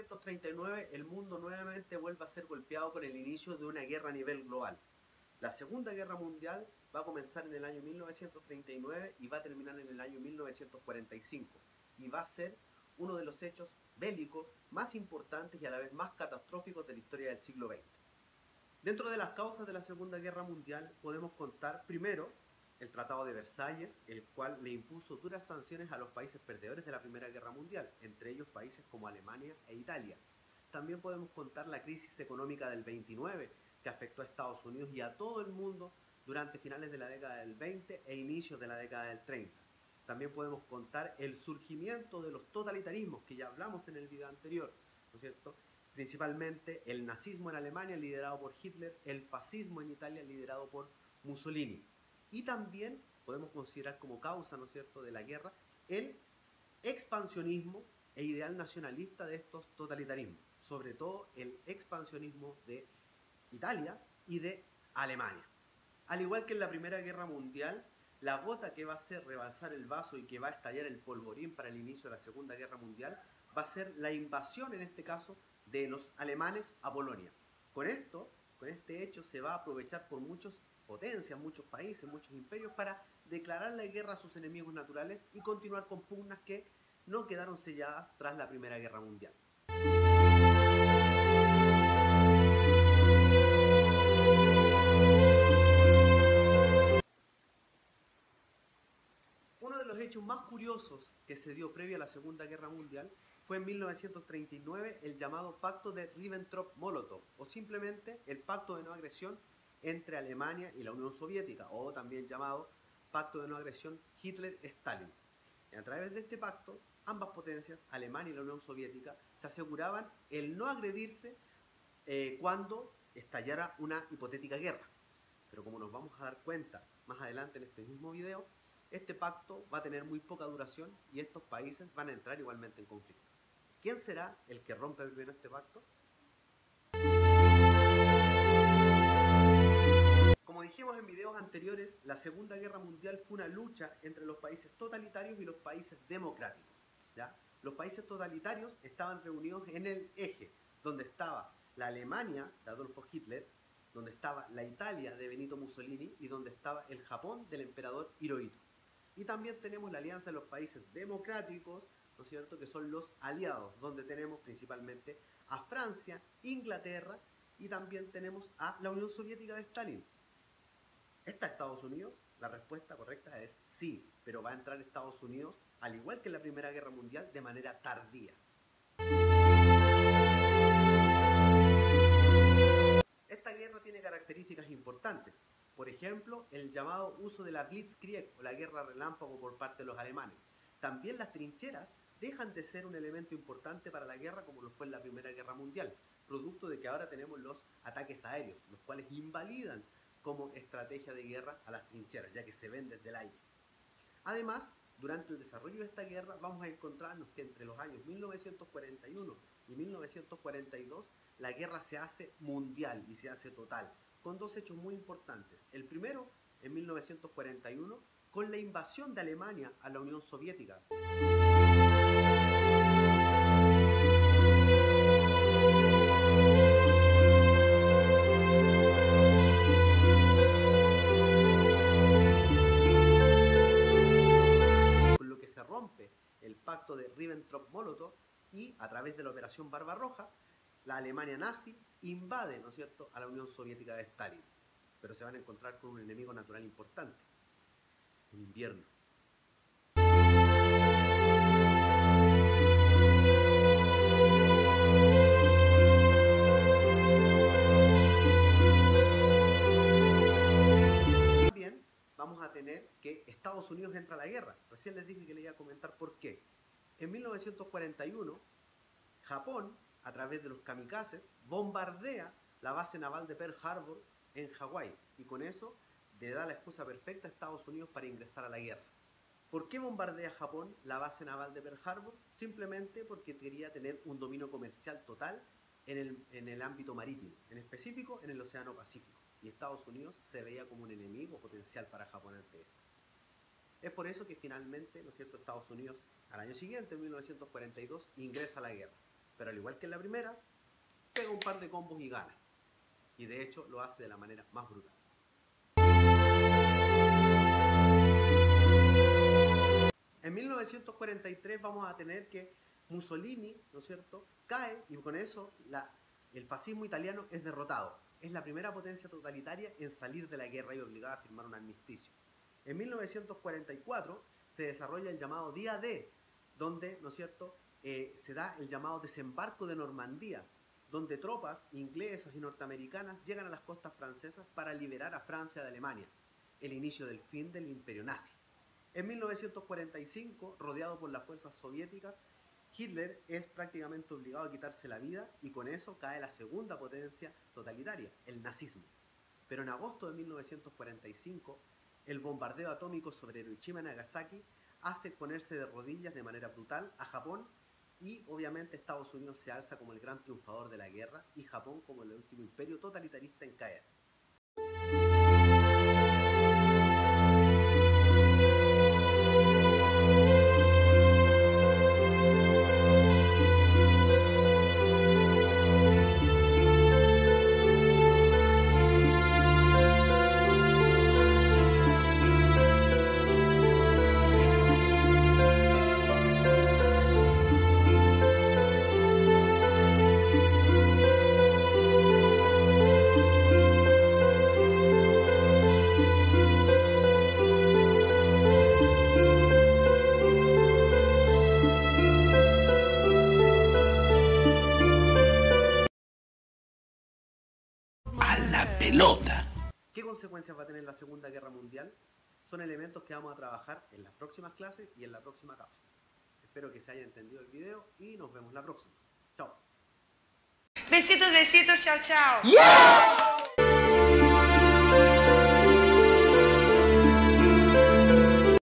1939 el mundo nuevamente vuelve a ser golpeado con el inicio de una guerra a nivel global. La Segunda Guerra Mundial va a comenzar en el año 1939 y va a terminar en el año 1945. Y va a ser uno de los hechos bélicos más importantes y a la vez más catastróficos de la historia del siglo XX. Dentro de las causas de la Segunda Guerra Mundial podemos contar primero el Tratado de Versalles, el cual le impuso duras sanciones a los países perdedores de la Primera Guerra Mundial, entre ellos países como Alemania e Italia. También podemos contar la crisis económica del 29, que afectó a Estados Unidos y a todo el mundo durante finales de la década del 20 e inicios de la década del 30. También podemos contar el surgimiento de los totalitarismos, que ya hablamos en el video anterior, ¿no es cierto? Principalmente el nazismo en Alemania liderado por Hitler, el fascismo en Italia liderado por Mussolini. Y también podemos considerar como causa, ¿no es cierto?, de la guerra el expansionismo e ideal nacionalista de estos totalitarismos, sobre todo el expansionismo de Italia y de Alemania. Al igual que en la Primera Guerra Mundial, la gota que va a hacer rebalsar el vaso y que va a estallar el polvorín para el inicio de la Segunda Guerra Mundial va a ser la invasión, en este caso, de los alemanes a Polonia. Con este hecho, se va a aprovechar por muchas potencias, muchos países, muchos imperios para declarar la guerra a sus enemigos naturales y continuar con pugnas que no quedaron selladas tras la Primera Guerra Mundial. Uno de los hechos más curiosos que se dio previo a la Segunda Guerra Mundial fue en 1939 el llamado Pacto de Ribbentrop-Molotov, o simplemente el Pacto de No Agresión entre Alemania y la Unión Soviética, o también llamado Pacto de No Agresión Hitler-Stalin. Y a través de este pacto, ambas potencias, Alemania y la Unión Soviética, se aseguraban el no agredirse cuando estallara una hipotética guerra. Pero como nos vamos a dar cuenta más adelante en este mismo video, este pacto va a tener muy poca duración y estos países van a entrar igualmente en conflicto. ¿Quién será el que rompe primero este pacto? Como dijimos en videos anteriores, la Segunda Guerra Mundial fue una lucha entre los países totalitarios y los países democráticos, ¿ya? Los países totalitarios estaban reunidos en el eje, donde estaba la Alemania de Adolfo Hitler, donde estaba la Italia de Benito Mussolini y donde estaba el Japón del emperador Hirohito. Y también tenemos la alianza de los países democráticos, ¿no es cierto?, que son los aliados, donde tenemos principalmente a Francia, Inglaterra y también tenemos a la Unión Soviética de Stalin. ¿Está Estados Unidos? La respuesta correcta es sí, pero va a entrar Estados Unidos, al igual que en la Primera Guerra Mundial, de manera tardía. Esta guerra tiene características importantes. Por ejemplo, el llamado uso de la Blitzkrieg o la guerra relámpago por parte de los alemanes. También las trincheras dejan de ser un elemento importante para la guerra como lo fue en la Primera Guerra Mundial, producto de que ahora tenemos los ataques aéreos, los cuales invalidan como estrategia de guerra a las trincheras, ya que se ven desde el aire. Además, durante el desarrollo de esta guerra vamos a encontrarnos que entre los años 1941 y 1942 la guerra se hace mundial y se hace total, con dos hechos muy importantes. El primero, en 1941, con la invasión de Alemania a la Unión Soviética. Con lo que se rompe el pacto de Ribbentrop-Molotov y a través de la Operación Barbarroja, la Alemania nazi invade, ¿no es cierto?, a la Unión Soviética de Stalin. Pero se van a encontrar con un enemigo natural importante, el invierno. También vamos a tener que Estados Unidos entra a la guerra. Recién les dije que les iba a comentar por qué. En 1941, Japón, a través de los kamikazes, bombardea la base naval de Pearl Harbor en Hawái y con eso le da la excusa perfecta a Estados Unidos para ingresar a la guerra. ¿Por qué bombardea Japón la base naval de Pearl Harbor? Simplemente porque quería tener un dominio comercial total en el ámbito marítimo, en específico en el Océano Pacífico, y Estados Unidos se veía como un enemigo potencial para Japón ante esto. Es por eso que finalmente, ¿no es cierto?, Estados Unidos al año siguiente, en 1942, ingresa a la guerra. pero al igual que en la primera, pega un par de combos y gana. Y de hecho lo hace de la manera más brutal. En 1943 vamos a tener que Mussolini, ¿no es cierto?, cae y con eso el fascismo italiano es derrotado. Es la primera potencia totalitaria en salir de la guerra y obligada a firmar un armisticio. En 1944 se desarrolla el llamado Día D, donde, ¿no es cierto?, se da el llamado desembarco de Normandía, donde tropas inglesas y norteamericanas llegan a las costas francesas para liberar a Francia de Alemania, el inicio del fin del imperio nazi. En 1945, rodeado por las fuerzas soviéticas, Hitler es prácticamente obligado a quitarse la vida y con eso cae la segunda potencia totalitaria, el nazismo. Pero en agosto de 1945, el bombardeo atómico sobre Hiroshima y Nagasaki hace ponerse de rodillas de manera brutal a Japón y obviamente Estados Unidos se alza como el gran triunfador de la guerra y Japón como el último imperio totalitarista en caer. Pelota. ¿Qué consecuencias va a tener la Segunda Guerra Mundial? Son elementos que vamos a trabajar en las próximas clases y en la próxima cápsula. Espero que se haya entendido el video y nos vemos la próxima. Chao. Besitos, besitos, chao, chao. Yeah.